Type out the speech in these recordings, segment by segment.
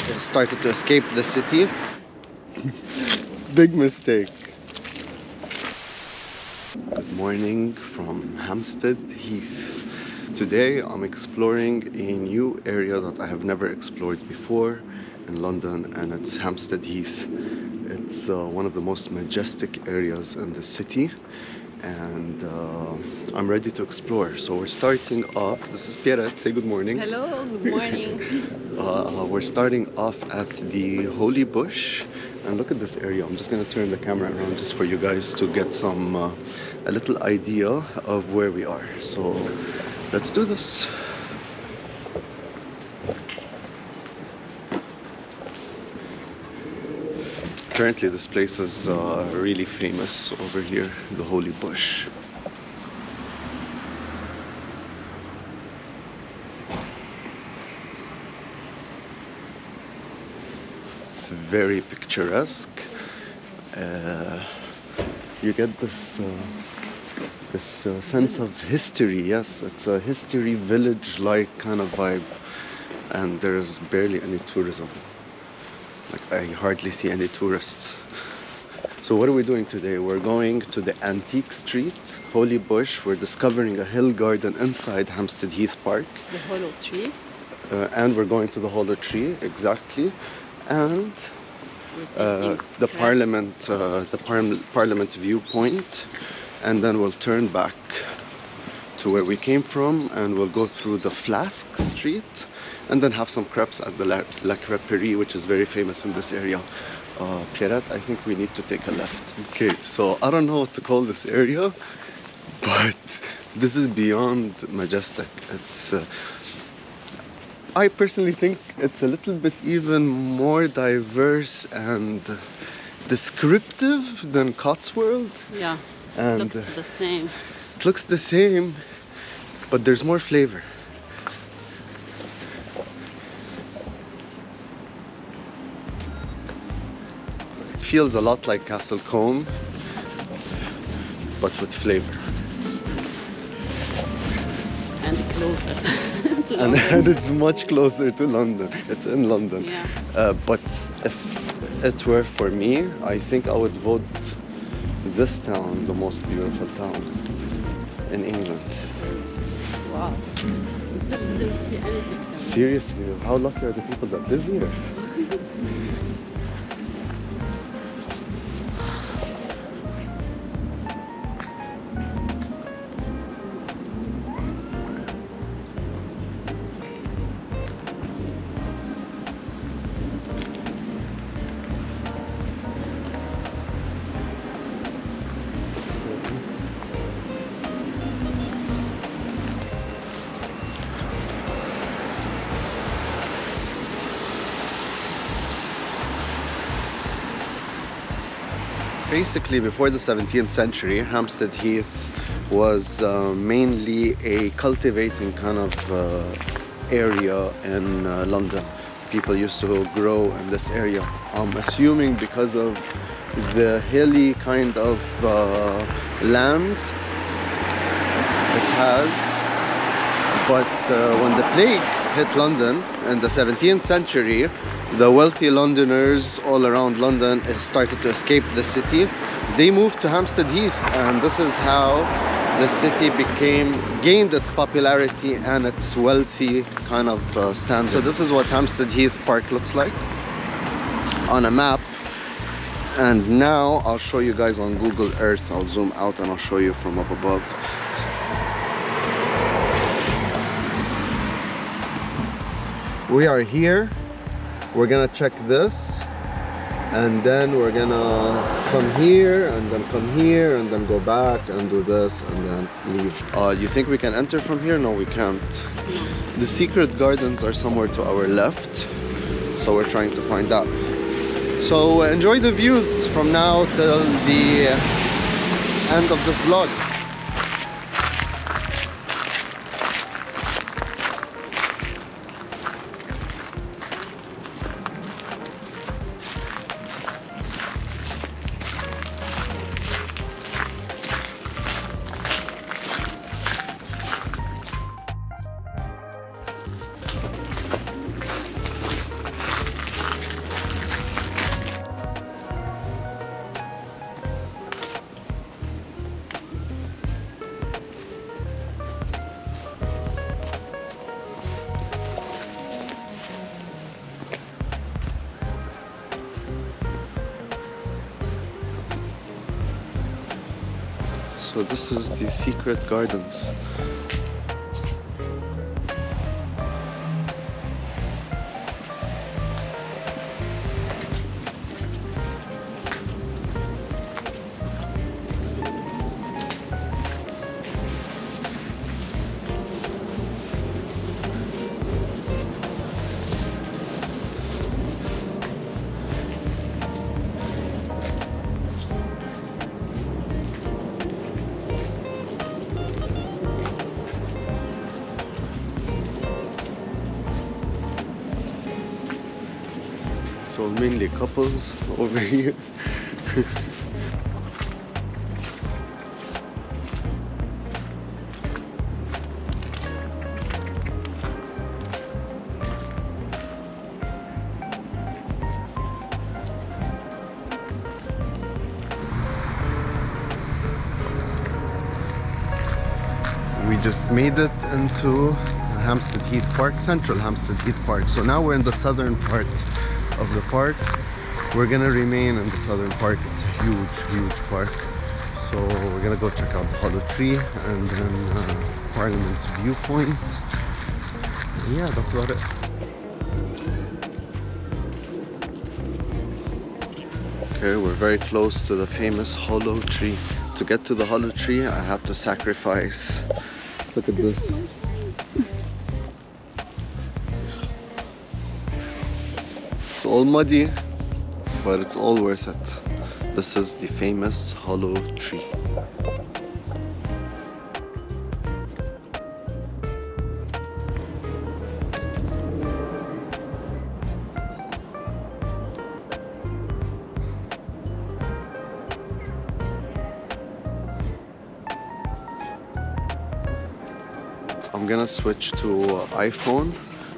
started to escape the city. Big mistake. Good morning from Hampstead Heath. Today I'm exploring a new area that I have never explored before in London, and it's Hampstead Heath. It's one of the most majestic areas in the city, and I'm ready to explore. So we're starting off. This is Pierette. Say good morning. Hello, good morning. We're starting off at the Holy Bush, and look at this area. I'm just going to turn the camera around just for you guys to get some a little idea of where we are. So let's do this. Apparently this place is really famous over here, the Holy Bush. It's very picturesque. You get this sense of history. Yes, it's a history village-like kind of vibe, and there's barely any tourism. Like, I hardly see any tourists. So what are we doing today? We're going to the Antique Street, Holy Bush. We're discovering a hill garden inside Hampstead Heath Park. The hollow tree. And we're going to the hollow tree, exactly. And the Parliament Viewpoint. And then we'll turn back to where we came from, and we'll go through the Flask Street, and then have some crepes at the La Creperie, which is very famous in this area. Pierette, I think we need to take a left. Okay, so I don't know what to call this area, but this is beyond majestic. It's I personally think it's a little bit even more diverse and descriptive than Cotswold. Yeah, And looks the same. it looks the same, but there's more flavor. It feels a lot like Castle Combe, but with flavor. And closer to London. And it's much closer to London. It's in London. Yeah. But if it were for me, I think I would vote this town the most beautiful town in England. Wow. We still didn't see anything. Seriously, how lucky are the people that live here? Basically, before the 17th century, Hampstead Heath was mainly a cultivating kind of area in London. People used to grow in this area. I'm assuming because of the hilly kind of land it has. But when the plague hit London in the 17th century, the wealthy Londoners all around London started to escape the city. They moved to Hampstead Heath, and this is how the city gained its popularity and its wealthy kind of standard. So this is what Hampstead Heath Park looks like on a map. And now I'll show you guys on Google Earth. I'll zoom out and I'll show you from up above. We are here. We're gonna check this, and then we're gonna come here, and then come here, and then go back and do this, and then leave. You think we can enter from here? No, we can't. The secret gardens are somewhere to our left, so we're trying to find that. So enjoy the views from now till the end of this vlog. So this is the secret gardens. So mainly couples over here. We just made it into Hampstead Heath Park, central Hampstead Heath Park. So now we're in the southern part of the park. We're gonna remain in the southern park. It's a huge park. So we're gonna go check out the hollow tree and then Parliament Viewpoint. And yeah, that's about it. Okay, we're very close to the famous hollow tree. To get to the hollow tree, I have to sacrifice. Look at this. It's all muddy, but it's all worth it. This is the famous hollow tree. I'm gonna switch to iPhone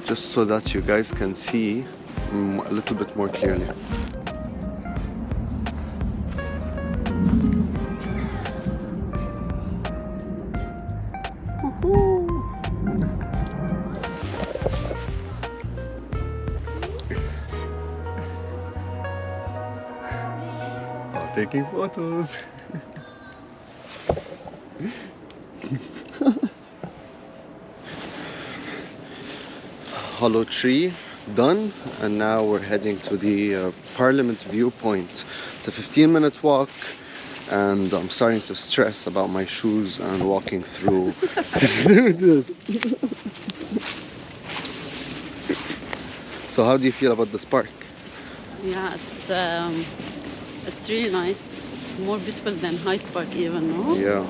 just so that you guys can see a little bit more clearly. Oh, taking photos. Hollow tree done, and now we're heading to the Parliament Viewpoint. It's a 15-minute walk, and I'm starting to stress about my shoes and walking through this. So how do you feel about this park? Yeah, it's really nice. It's more beautiful than Hyde Park even, no? Yeah,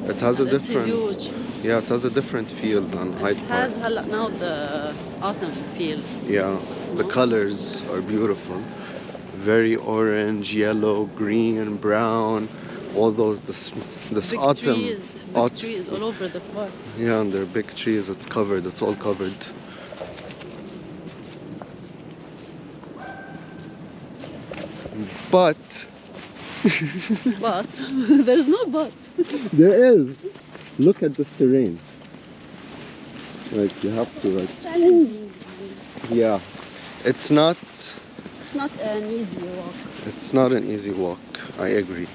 it has a It's different. huge. Yeah, it has a different feel than Hyde It Park. has now the autumn feels. Yeah, the colors are beautiful. Very orange, yellow, green, brown. All those this Big autumn. trees, trees all over the park. Yeah, and they're big trees. It's covered. It's all covered. But But there's no but. there is. Look at this terrain. Like you have to like. Challenging. Yeah, it's not. It's not an easy walk. It's not an easy walk. I agree.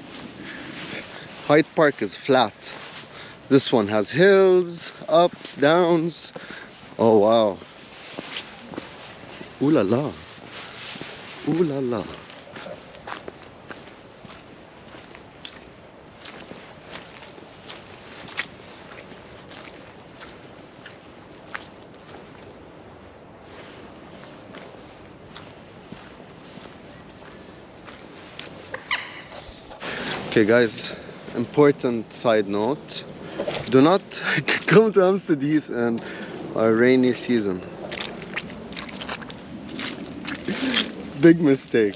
Hyde Park is flat. This one has hills, ups, downs. Oh wow. Ooh la la. Ooh la la. Okay guys, important side note. Do not come to Hampstead Heath in a rainy season. Big mistake.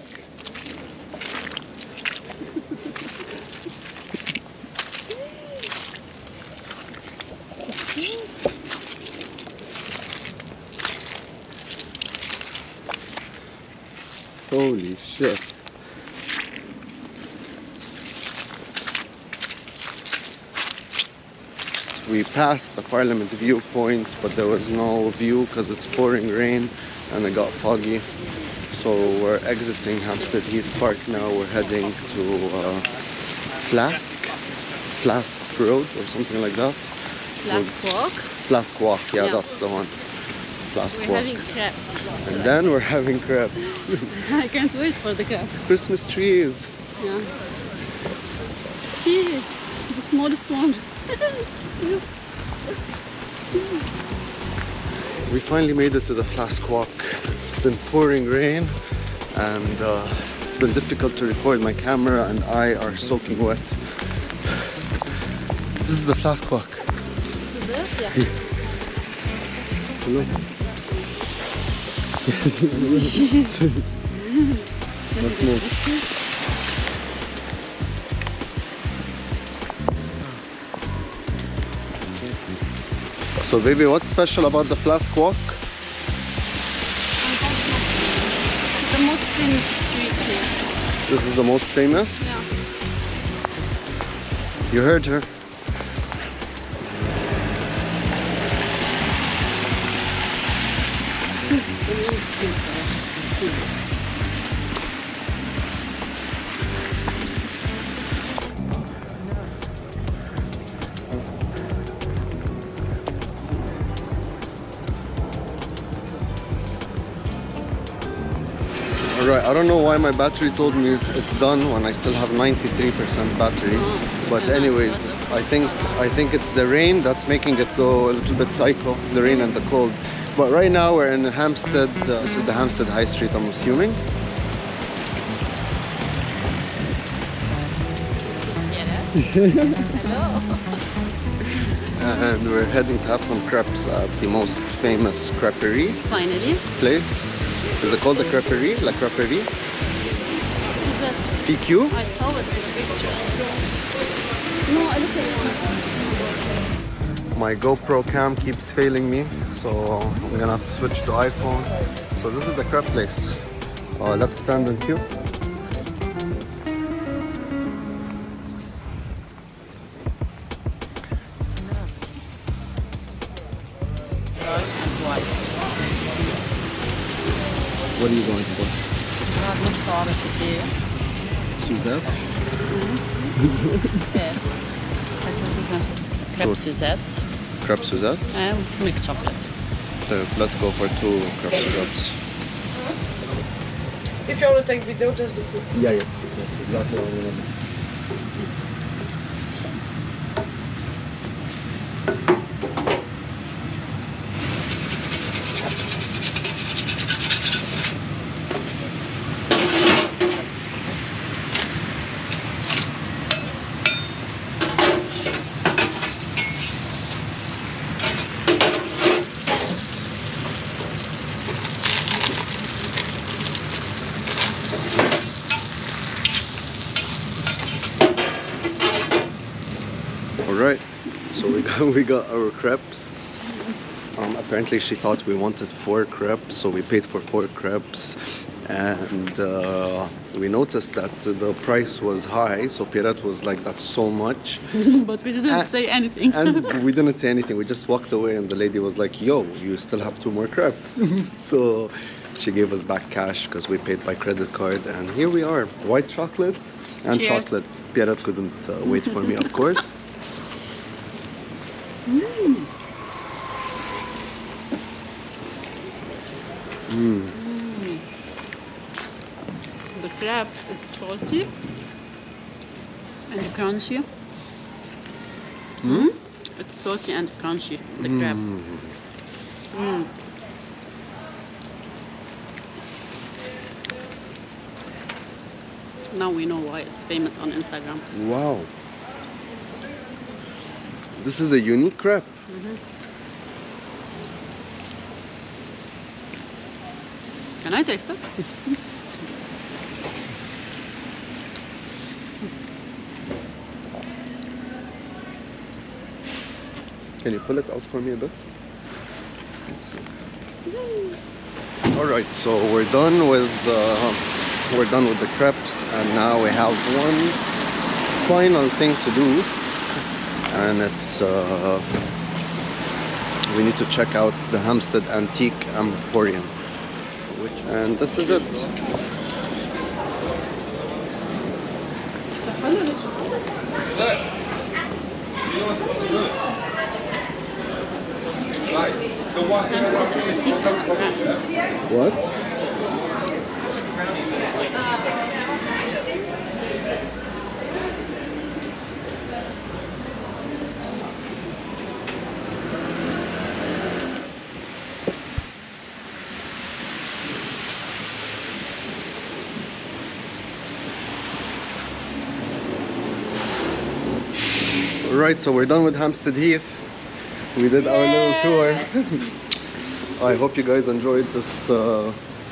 Holy shit. We passed the Parliament Viewpoint, but there was no view because it's pouring rain and it got foggy. So we're exiting Hampstead Heath Park now. We're heading to Flask Flask Road or something like that. Flask Walk. Flask Walk, yeah, Yeah. that's the one. Flask We're Walk. having crepes. And then we're having crepes. I can't wait for the crepes. Christmas trees. Yeah. Here, the smallest one. We finally made it to the Flask Walk. It's been pouring rain and it's been difficult to record. My camera and I are soaking wet. This is the Flask Walk. Is it? Yes. Hello. Let's move. So baby, what's special about the Flask Walk? It's the most famous street here. This is the most famous? Yeah. You heard her. This is the main street here. Alright, I don't know why my battery told me it's done when I still have 93% battery. But yeah, anyways, because of I think it's the rain that's making it go a little bit psycho, the rain and the cold. But right now we're in Hampstead, this is the Hampstead High Street, I'm assuming. Hello. And we're heading to have some crepes at the most famous creperie Finally. place. Is it called the Creperie? La Creperie? This is it. PQ? I saw it in the picture. No, I look at My GoPro cam keeps failing me, so I'm gonna have to switch to iPhone. So this is the crepe place. Let's stand in queue. What are you going for? Suzette? Crepe Suzette. Crepe Suzette? Milk chocolate. So let's go for 2 crepe Suzettes. If you want to take video, just do food. Yeah, yeah. That's exactly what I'm gonna do. Alright, so we got our crepes. Apparently she thought we wanted 4 crepes, so we paid for 4 crepes. And we noticed that the price was high, so Pierette was like, that's so much. But we didn't say anything. And we didn't say anything, we just walked away and the lady was like, yo, you still have 2 more crepes. So she gave us back cash because we paid by credit card, and here we are, white chocolate and Cheers. chocolate. Pierette couldn't wait for me, of course. Mm. Mm. The crepe is salty and crunchy. Mm? It's salty and crunchy, the crepe. Mm. Now we know why it's famous on Instagram. Wow. This is a unique crepe. Can I taste it? Can you pull it out for me a bit? Alright, so we're done with the crepes, and now we have one final thing to do, and it's we need to check out the Hampstead Antique Emporium, and this is it. What? Alright, so we're done with Hampstead Heath. We did our little tour. I hope you guys enjoyed this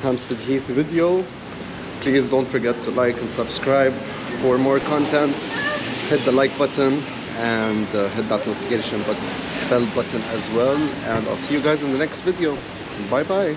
Hampstead Heath video. Please don't forget to like and subscribe for more content. Hit the like button and hit that notification bell button as well. And I'll see you guys in the next video. Bye bye.